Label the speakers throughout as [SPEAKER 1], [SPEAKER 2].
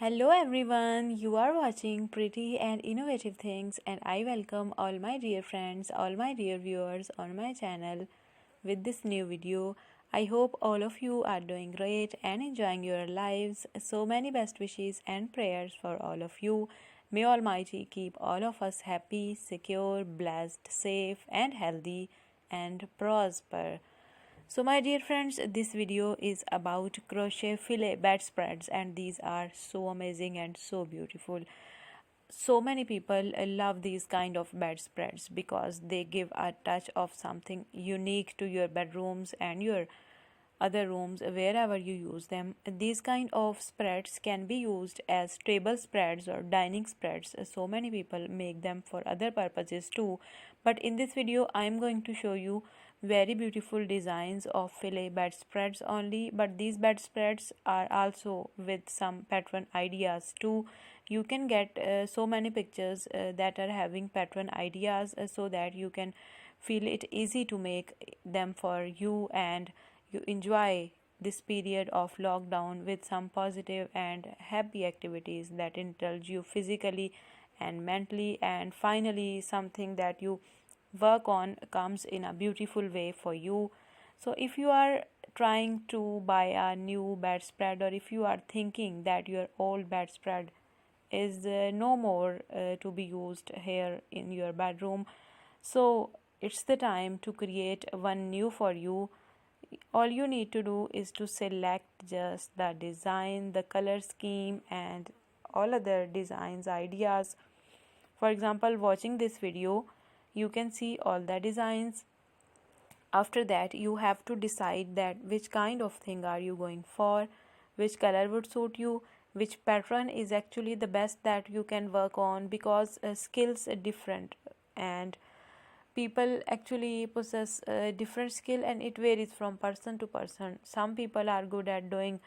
[SPEAKER 1] Hello everyone, you are watching Pretty and Innovative Things, and I welcome all my dear friends, all my dear viewers on my channel with this new video. I hope all of you are doing great and enjoying your lives. So many best wishes and prayers for all of you. May Almighty keep all of us happy, secure, blessed, safe, and healthy, and prosper. So my dear friends, this video is about crochet filet bedspreads, and these are so amazing and so beautiful. So many people love these kind of bedspreads because they give a touch of something unique to your bedrooms and your other rooms wherever you use them. These kind of spreads can be used as table spreads or dining spreads. So many people make them for other purposes too, but in this video I am going to show you very beautiful designs of filet bedspreads only, but these bedspreads are also with some pattern ideas too. You can get so many pictures that are having pattern ideas, so that you can feel it easy to make them for you, and you enjoy this period of lockdown with some positive and happy activities that indulge you physically and mentally, and finally something that you work on comes in a beautiful way for you. So if you are trying to buy a new bedspread, or if you are thinking that your old bedspread is no more to be used here in your bedroom, so it's the time to create one new for you. All you need to do is to select just the design, the color scheme, and all other designs ideas. For example, watching this video, you can see all the designs. After that, you have to decide that which kind of thing are you going for, which color would suit you, which pattern is actually the best that you can work on, because skills are different, and people actually possess a different skill, and it varies from person to person. Some people are good at doing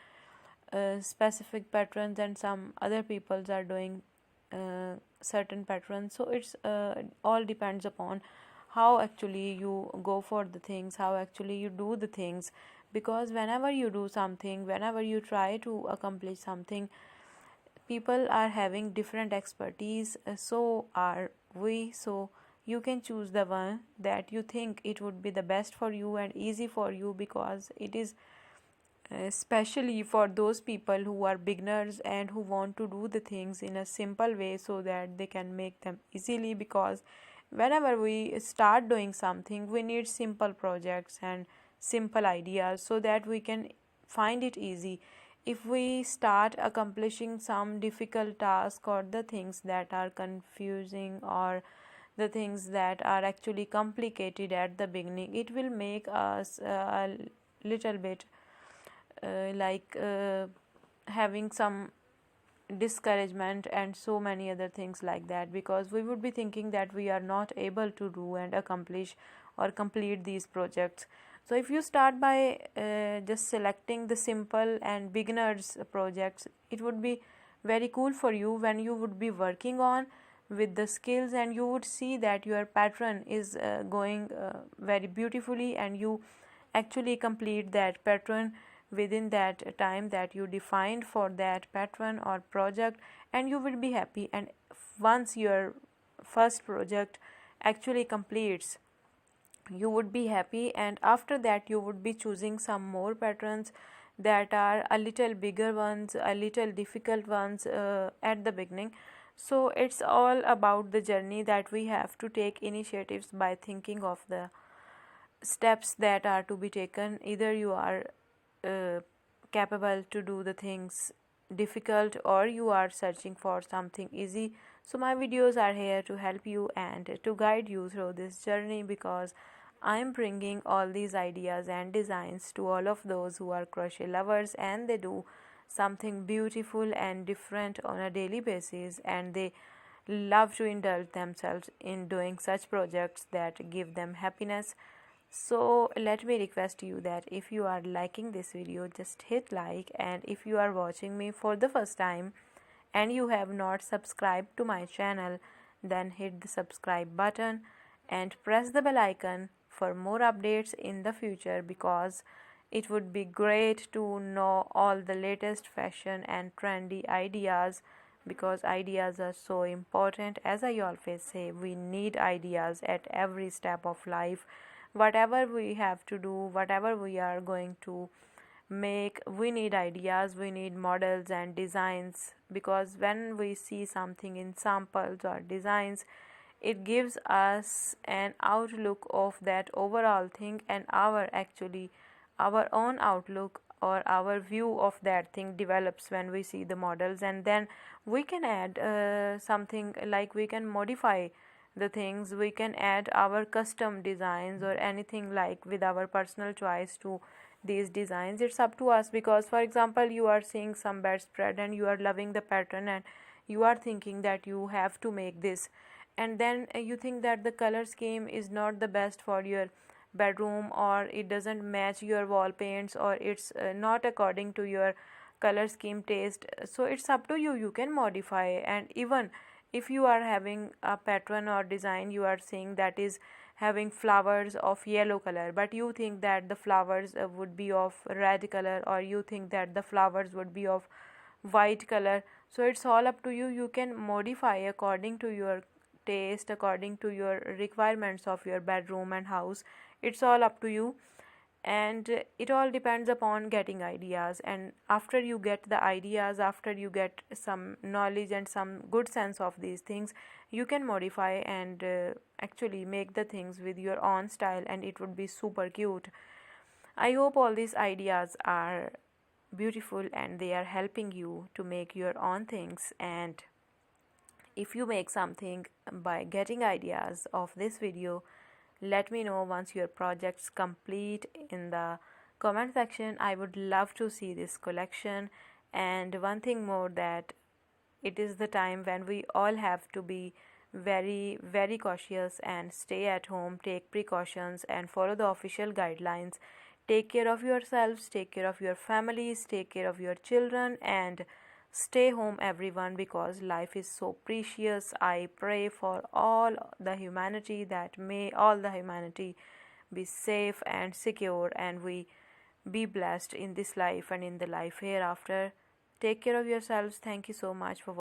[SPEAKER 1] specific patterns, and some other peoples are doing certain patterns. So it's all depends upon how actually you go for the things, how actually you do the things, because whenever you do something, whenever you try to accomplish something, people are having different expertise, so are we. So you can choose the one that you think it would be the best for you and easy for you, because it is especially for those people who are beginners and who want to do the things in a simple way so that they can make them easily. Because whenever we start doing something, we need simple projects and simple ideas so that we can find it easy. If we start accomplishing some difficult task, or the things that are confusing, or the things that are actually complicated at the beginning, it will make us a little bit having some discouragement and so many other things like that, because we would be thinking that we are not able to do and accomplish or complete these projects. So if you start by just selecting the simple and beginners projects, it would be very cool for you when you would be working on with the skills, and you would see that your pattern is going very beautifully, and you actually complete that pattern within that time that you defined for that pattern or project, and you will be happy. And once your first project actually completes, you would be happy, and after that you would be choosing some more patterns that are a little bigger ones, a little difficult ones at the beginning. So it's all about the journey that we have to take initiatives by thinking of the steps that are to be taken. Either you are uh, capable to do the things difficult, or you are searching for something easy. So my videos are here to help you and to guide you through this journey, because I'm bringing all these ideas and designs to all of those who are crochet lovers, and they do something beautiful and different on a daily basis, and they love to indulge themselves in doing such projects that give them happiness. So let me request you that if you are liking this video, just hit like, and if you are watching me for the first time and you have not subscribed to my channel, then hit the subscribe button and press the bell icon for more updates in the future, because It would be great to know all the latest fashion and trendy ideas, because ideas are so important. As I always say, we need ideas at every step of life. Whatever we have to do, whatever we are going to make, we need ideas, we need models and designs, because when we see something in samples or designs, it gives us an outlook of that overall thing, and our own outlook or our view of that thing develops when we see the models. And then we can add something, like we can modify the things, we can add our custom designs or anything, like with our personal choice to these designs. It's up to us, because for example, you are seeing some bedspread and you are loving the pattern, and you are thinking that you have to make this, and then you think that the color scheme is not the best for your bedroom, or it doesn't match your wall paints, or it's not according to your color scheme taste. So it's up to you, you can modify. And even if you are having a pattern or design, you are seeing that is having flowers of yellow color, but you think that the flowers would be of red color, or you think that the flowers would be of white color. So it's all up to you, you can modify according to your taste, according to your requirements of your bedroom and house. It's all up to you, and it all depends upon getting ideas. And after you get the ideas, after you get some knowledge and some good sense of these things, you can modify and actually make the things with your own style, and it would be super cute. I hope all these ideas are beautiful and they are helping you to make your own things. And if you make something by getting ideas of this video, let me know once your project's complete in the comment section. I would love to see this collection. And one thing more, that it is the time when we all have to be very, very cautious and stay at home, take precautions, and follow the official guidelines. Take care of yourselves, take care of your families, take care of your children, and stay home, everyone, because life is so precious. I pray for all the humanity, that may all the humanity be safe and secure, and we be blessed in this life and in the life hereafter. Take care of yourselves. Thank you so much for